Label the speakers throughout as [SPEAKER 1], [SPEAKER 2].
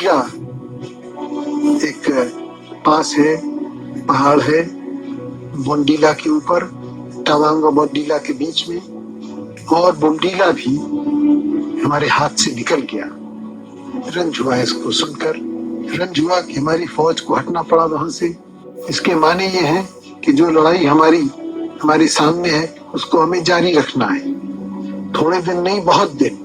[SPEAKER 1] बोमडीला एक पास है, पहाड़ है, बोमडीला के ऊपर, तवांग और बोमडीला के बीच में, और बोमडीला भी हमारे हाथ से निकल गया। रंज हुआ इसको सुनकर, रंज हुआ कि हमारी फौज को हटना पड़ा वहां से। इसके माने ये हैं कि जो लड़ाई हमारे सामने है उसको हमें जारी रखना है। थोड़े दिन नहीं, बहुत दिन,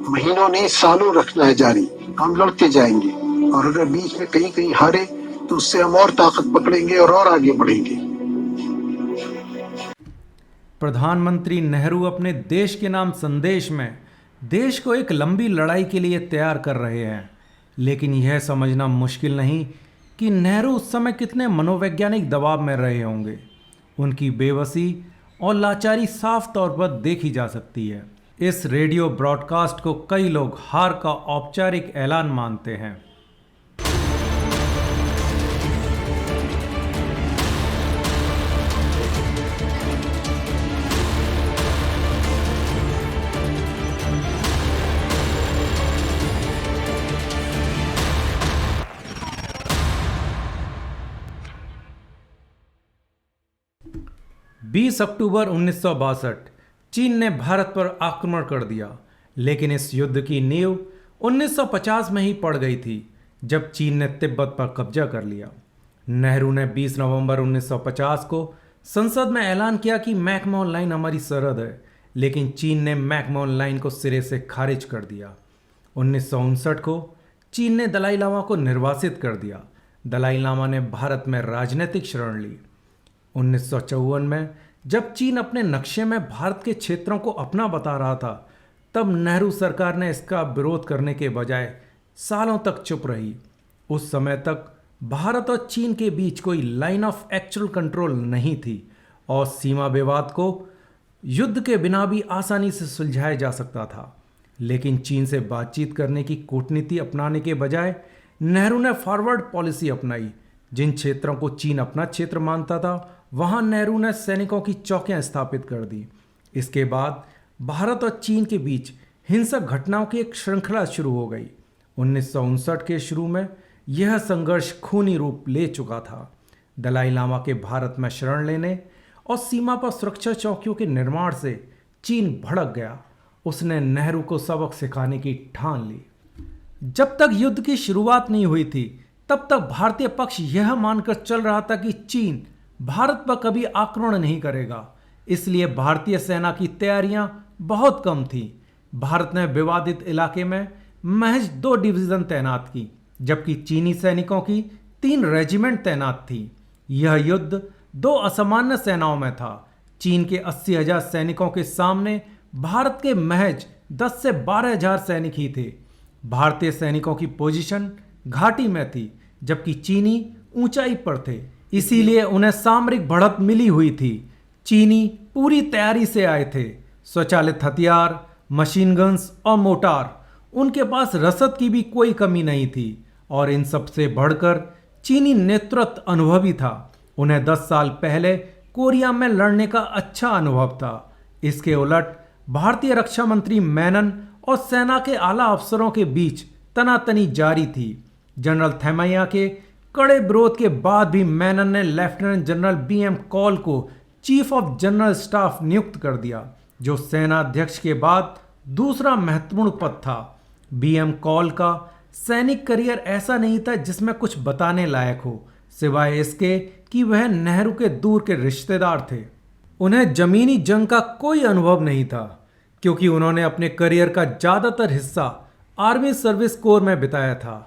[SPEAKER 1] महीनों नहीं, सालों रखना है जारी। हम लड़ते जाएंगे, और अगर बीच में कहीं कहीं हारे तो उससे हम और ताकत पकड़ेंगे और आगे बढ़ेंगे।
[SPEAKER 2] प्रधानमंत्री नेहरू अपने देश के नाम संदेश में देश को एक लंबी लड़ाई के लिए तैयार कर रहे हैं, लेकिन यह समझना मुश्किल नहीं कि नेहरू उस समय कितने मनोवैज्ञानिक दबाव में रहे होंगे। उनकी बेबसी और लाचारी साफ तौर पर देखी जा सकती है। इस रेडियो ब्रॉडकास्ट को कई लोग हार का औपचारिक ऐलान मानते हैं। बीस अक्टूबर 1962 चीन ने भारत पर आक्रमण कर दिया, लेकिन इस युद्ध की नींव 1950 में ही पड़ गई थी, जब चीन ने तिब्बत पर कब्जा कर लिया। नेहरू ने 20 नवंबर 1950 को संसद में ऐलान किया कि मैकमोहन लाइन हमारी सरहद है, लेकिन चीन ने मैकमोहन लाइन को सिरे से खारिज कर दिया। 1959 को चीन ने दलाई लामा को निर्वासित कर दिया। दलाई लामा ने भारत में राजनीतिक शरण ली। 1954 में जब चीन अपने नक्शे में भारत के क्षेत्रों को अपना बता रहा था, तब नेहरू सरकार ने इसका विरोध करने के बजाय सालों तक चुप रही। उस समय तक भारत और चीन के बीच कोई लाइन ऑफ एक्चुअल कंट्रोल नहीं थी और सीमा विवाद को युद्ध के बिना भी आसानी से सुलझाया जा सकता था। लेकिन चीन से बातचीत करने की कूटनीति अपनाने के बजाय नेहरू ने फॉरवर्ड पॉलिसी अपनाई। जिन क्षेत्रों को चीन अपना क्षेत्र मानता था, वहां नेहरू ने सैनिकों की चौकियां स्थापित कर दी। इसके बाद भारत और चीन के बीच हिंसक घटनाओं की एक श्रृंखला शुरू हो गई। 1959 के शुरू में यह संघर्ष खूनी रूप ले चुका था। दलाई लामा के भारत में शरण लेने और सीमा पर सुरक्षा चौकियों के निर्माण से चीन भड़क गया। उसने नेहरू को सबक सिखाने की ठान ली। जब तक युद्ध की शुरुआत नहीं हुई थी, तब तक भारतीय पक्ष यह मानकर चल रहा था कि चीन भारत पर कभी आक्रमण नहीं करेगा, इसलिए भारतीय सेना की तैयारियां बहुत कम थी। भारत ने विवादित इलाके में महज 2 डिवीजन तैनात की, जबकि चीनी सैनिकों की 3 रेजिमेंट तैनात थी। यह युद्ध 2 असामान्य सेनाओं में था। चीन के 80,000 सैनिकों के सामने भारत के महज 10 से 12,000 सैनिक ही थे। भारतीय सैनिकों की पोजीशन घाटी में थी, जबकि चीनी ऊंचाई पर थे, इसीलिए उन्हें सामरिक बढ़त मिली हुई थी। चीनी पूरी तैयारी से आए थे। स्वचालित हथियार, मशीन गन्स और मोटार, उनके पास रसद की भी कोई कमी नहीं थी। और इन सब से बढ़कर चीनी नेतृत्व अनुभवी था। उन्हें 10 साल पहले कोरिया में लड़ने का अच्छा अनुभव था। इसके उलट भारतीय रक्षा मंत्री मेनन और सेना के आला अफसरों के बीच तनातनी जारी थी। जनरल थैमैया के कड़े विरोध के बाद भी मेनन ने लेफ्टिनेंट जनरल BM कॉल को चीफ ऑफ जनरल स्टाफ नियुक्त कर दिया, जो सेना अध्यक्ष के बाद दूसरा महत्वपूर्ण पद था। BM कॉल का सैनिक करियर ऐसा नहीं था जिसमें कुछ बताने लायक हो, सिवाय इसके कि वह नेहरू के दूर के रिश्तेदार थे। उन्हें जमीनी जंग का कोई अनुभव नहीं था, क्योंकि उन्होंने अपने करियर का ज़्यादातर हिस्सा आर्मी सर्विस कोर में बिताया था।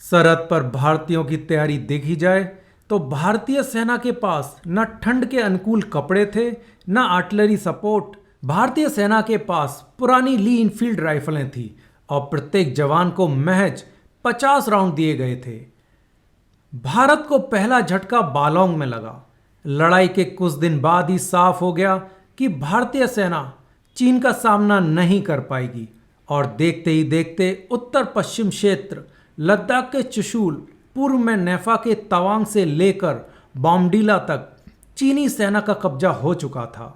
[SPEAKER 2] सरहद पर भारतीयों की तैयारी देखी जाए तो भारतीय सेना के पास न ठंड के अनुकूल कपड़े थे, न आर्टिलरी सपोर्ट। भारतीय सेना के पास पुरानी ली इनफील्ड राइफलें थी और प्रत्येक जवान को महज 50 राउंड दिए गए थे। भारत को पहला झटका बालोंग में लगा। लड़ाई के कुछ दिन बाद ही साफ हो गया कि भारतीय सेना चीन का सामना नहीं कर पाएगी, और देखते ही देखते उत्तर पश्चिम क्षेत्र, लद्दाख के चुशूल, पूर्व में नेफा के तवांग से लेकर बोमडीला तक चीनी सेना का कब्जा हो चुका था।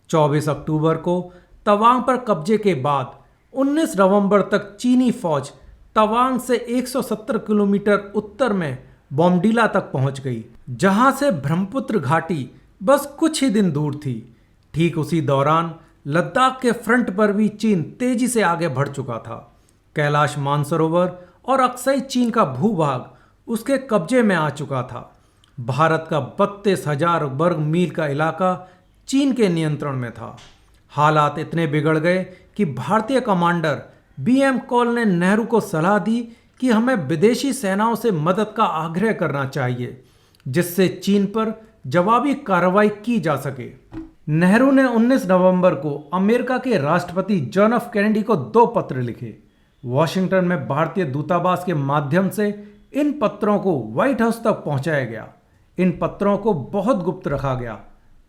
[SPEAKER 2] 24 अक्टूबर को तवांग पर कब्जे के बाद 19 नवंबर तक चीनी फौज तवांग से 170 किलोमीटर उत्तर में बोमडीला तक पहुंच गई, जहां से ब्रह्मपुत्र घाटी बस कुछ ही दिन दूर थी। ठीक उसी दौरान लद्दाख के फ्रंट पर भी चीन तेजी से आगे बढ़ चुका था। कैलाश मानसरोवर और अक्साई चीन का भूभाग उसके कब्जे में आ चुका था। भारत का 32,000 वर्ग मील का इलाका चीन के नियंत्रण में था। हालात इतने बिगड़ गए कि भारतीय कमांडर BM कॉल ने नेहरू को सलाह दी कि हमें विदेशी सेनाओं से मदद का आग्रह करना चाहिए, जिससे चीन पर जवाबी कार्रवाई की जा सके। नेहरू ने 19 नवंबर को अमेरिका के राष्ट्रपति जॉन एफ कैनेडी को 2 पत्र लिखे। वॉशिंगटन में भारतीय दूतावास के माध्यम से इन पत्रों को व्हाइट हाउस तक पहुंचाया गया। इन पत्रों को बहुत गुप्त रखा गया,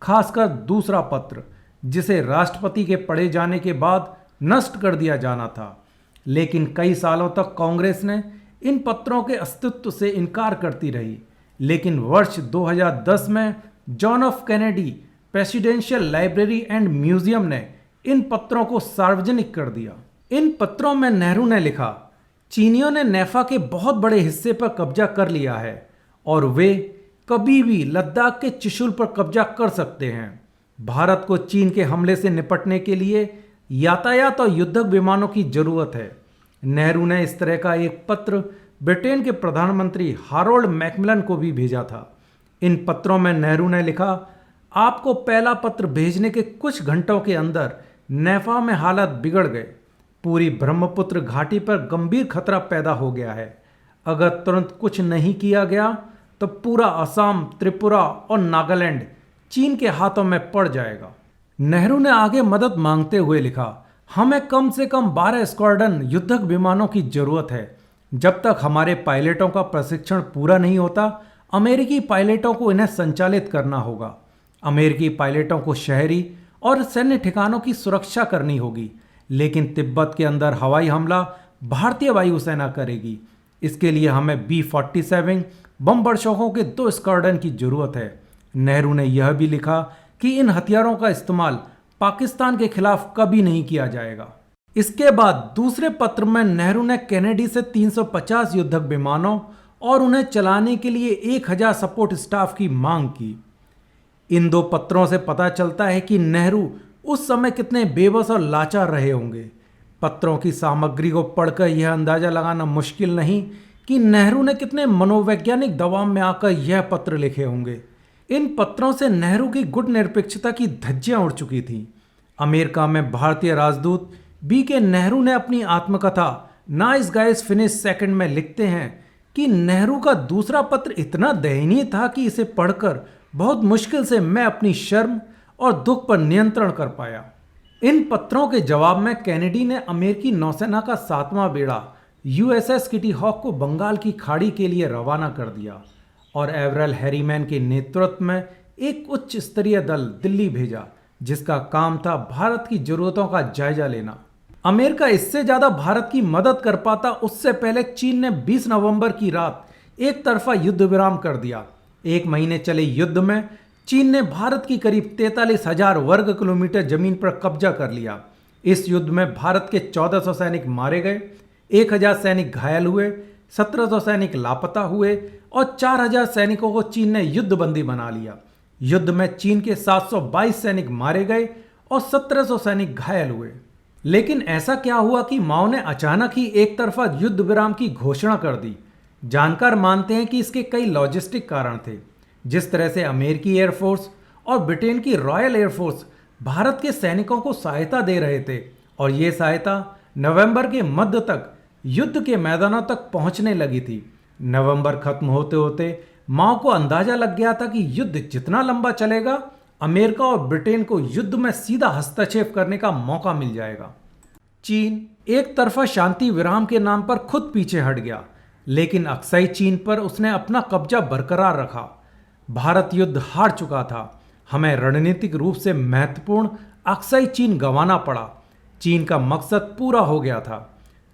[SPEAKER 2] खासकर दूसरा पत्र, जिसे राष्ट्रपति के पढ़े जाने के बाद नष्ट कर दिया जाना था। लेकिन कई सालों तक कांग्रेस ने इन पत्रों के अस्तित्व से इनकार करती रही। लेकिन वर्ष 2010 में John F Kennedy presidential library and museum ने इन पत्रों को सार्वजनिक कर दिया। इन पत्रों में नेहरू ने लिखा, चीनियों ने नेफा के बहुत बड़े हिस्से पर कब्जा कर लिया है और वे कभी भी लद्दाख के चुशुल पर कब्जा कर सकते हैं। भारत को चीन के हमले से निपटने के लिए यातायात और युद्धक विमानों की जरूरत है। नेहरू ने इस तरह का एक पत्र ब्रिटेन के प्रधानमंत्री हारोल्ड मैकमिलन को भी भेजा था। इन पत्रों में नेहरू ने लिखा, आपको पहला पत्र भेजने के कुछ घंटों के अंदर नेफा में हालत बिगड़ गए। पूरी ब्रह्मपुत्र घाटी पर गंभीर खतरा पैदा हो गया है। अगर तुरंत कुछ नहीं किया गया तो पूरा असम, त्रिपुरा और नागालैंड चीन के हाथों में पड़ जाएगा। नेहरू ने आगे मदद मांगते हुए लिखा, हमें कम से कम 12 स्क्वाड्रन युद्धक विमानों की जरूरत है। जब तक हमारे पायलटों का प्रशिक्षण पूरा नहीं होता, अमेरिकी पायलटों को इन्हें संचालित करना होगा। अमेरिकी पायलटों को शहरी और सैन्य ठिकानों की सुरक्षा करनी होगी, लेकिन तिब्बत के अंदर हवाई हमला भारतीय वायुसेना करेगी। इसके लिए हमें B-47 बम वर्षकों के 2 स्क्वाड्रन की जरूरत है। नेहरू ने यह भी लिखा कि इन हथियारों का इस्तेमाल पाकिस्तान के खिलाफ कभी नहीं किया जाएगा। इसके बाद दूसरे पत्र में नेहरू ने कैनेडी से 350 युद्धक विमानों और उन्हें चलाने के लिए 1000 सपोर्ट स्टाफ की मांग की। इन 2 पत्रों से पता चलता है कि नेहरू उस समय कितने बेबस और लाचार रहे होंगे। पत्रों की सामग्री को पढ़कर यह अंदाजा लगाना मुश्किल नहीं कि नेहरू ने कितने मनोवैज्ञानिक दबाव में आकर यह पत्र लिखे होंगे। इन पत्रों से नेहरू की गुटनिरपेक्षता की धज्जियां उड़ चुकी थीं। अमेरिका में भारतीय राजदूत BK नेहरू ने अपनी आत्मकथा नाइस गाइस फिनिश सेकंड में लिखते हैं कि नेहरू का दूसरा पत्र इतना दयनीय था कि इसे पढ़कर बहुत मुश्किल से मैं अपनी शर्म और दुख पर नियंत्रण कर पाया। इन पत्रों के जवाब में कैनेडी ने अमेरिकी नौसेना का 7वां बेड़ा USS किटी हॉक को बंगाल की खाड़ी के लिए रवाना कर दिया और एवरेल हैरीमैन के नेतृत्व में एक उच्च स्तरीय दल दिल्ली भेजा, जिसका काम था भारत की जरूरतों का जायजा लेना। अमेरिका इससे ज्यादा भारत की मदद कर पाता उससे पहले चीन ने 20 नवंबर की रात एक तरफा युद्ध विराम कर दिया। 1 महीने चले युद्ध में चीन ने भारत की करीब 43,000 वर्ग किलोमीटर जमीन पर कब्जा कर लिया। इस युद्ध में भारत के 1400 सैनिक मारे गए, 1000 सैनिक घायल हुए, 1700 सैनिक लापता हुए और 4000 सैनिकों को चीन ने युद्धबंदी बना लिया। युद्ध में चीन के 722 सैनिक मारे गए और 1700 सैनिक घायल हुए। लेकिन ऐसा क्या हुआ कि माओ ने अचानक ही एक तरफा युद्ध विराम की घोषणा कर दी? जानकार मानते हैं कि इसके कई लॉजिस्टिक कारण थे। जिस तरह से अमेरिकी एयरफोर्स और ब्रिटेन की रॉयल एयरफोर्स भारत के सैनिकों को सहायता दे रहे थे और ये सहायता नवंबर के मध्य तक युद्ध के मैदानों तक पहुंचने लगी थी। नवंबर खत्म होते होते माओ को अंदाजा लग गया था कि युद्ध जितना लंबा चलेगा, अमेरिका और ब्रिटेन को युद्ध में सीधा हस्तक्षेप करने का मौका मिल जाएगा। चीन एक तरफा शांति विराम के नाम पर खुद पीछे हट गया, लेकिन अक्साई चीन पर उसने अपना कब्जा बरकरार रखा। भारत युद्ध हार चुका था। हमें रणनीतिक रूप से महत्वपूर्ण अक्साई चीन गंवाना पड़ा। चीन का मकसद पूरा हो गया था।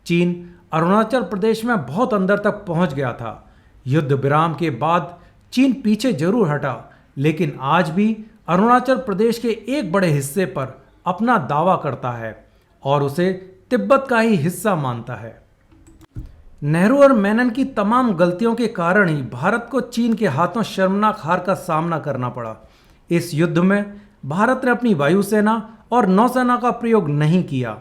[SPEAKER 2] चीन अरुणाचल प्रदेश में बहुत अंदर तक पहुंच गया था। युद्ध विराम के बाद चीन पीछे जरूर हटा, लेकिन आज भी अरुणाचल प्रदेश के एक बड़े हिस्से पर अपना दावा करता है और उसे तिब्बत का ही हिस्सा मानता है। नेहरू और मेनन की तमाम गलतियों के कारण ही भारत को चीन के हाथों शर्मनाक हार का सामना करना पड़ा। इस युद्ध में भारत ने अपनी वायुसेना और नौसेना का प्रयोग नहीं किया।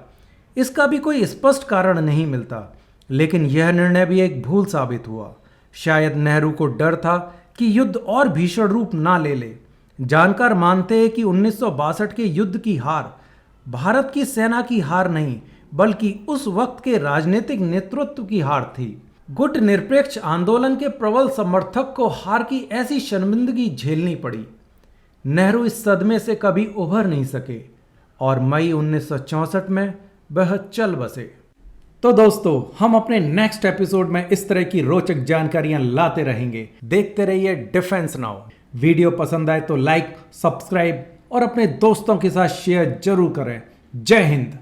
[SPEAKER 2] इसका भी कोई स्पष्ट कारण नहीं मिलता, लेकिन यह निर्णय भी एक भूल साबित हुआ। शायद नेहरू को डर था कि युद्ध और भीषण रूप ना ले ले। जानकार मानते हैं कि 1962 के युद्ध की हार भारत की सेना की हार नहीं, बल्कि उस वक्त के राजनीतिक नेतृत्व की हार थी। गुट निरपेक्ष आंदोलन के प्रबल समर्थक को हार की ऐसी शर्मिंदगी झेलनी पड़ी। नेहरू इस सदमे से कभी उभर नहीं सके और मई 1964 में वह चल बसे। तो दोस्तों, हम अपने नेक्स्ट एपिसोड में इस तरह की रोचक जानकारियां लाते रहेंगे। देखते रहिए डिफेंस नाउ। वीडियो पसंद आए तो लाइक, सब्सक्राइब और अपने दोस्तों के साथ शेयर जरूर करें। जय हिंद।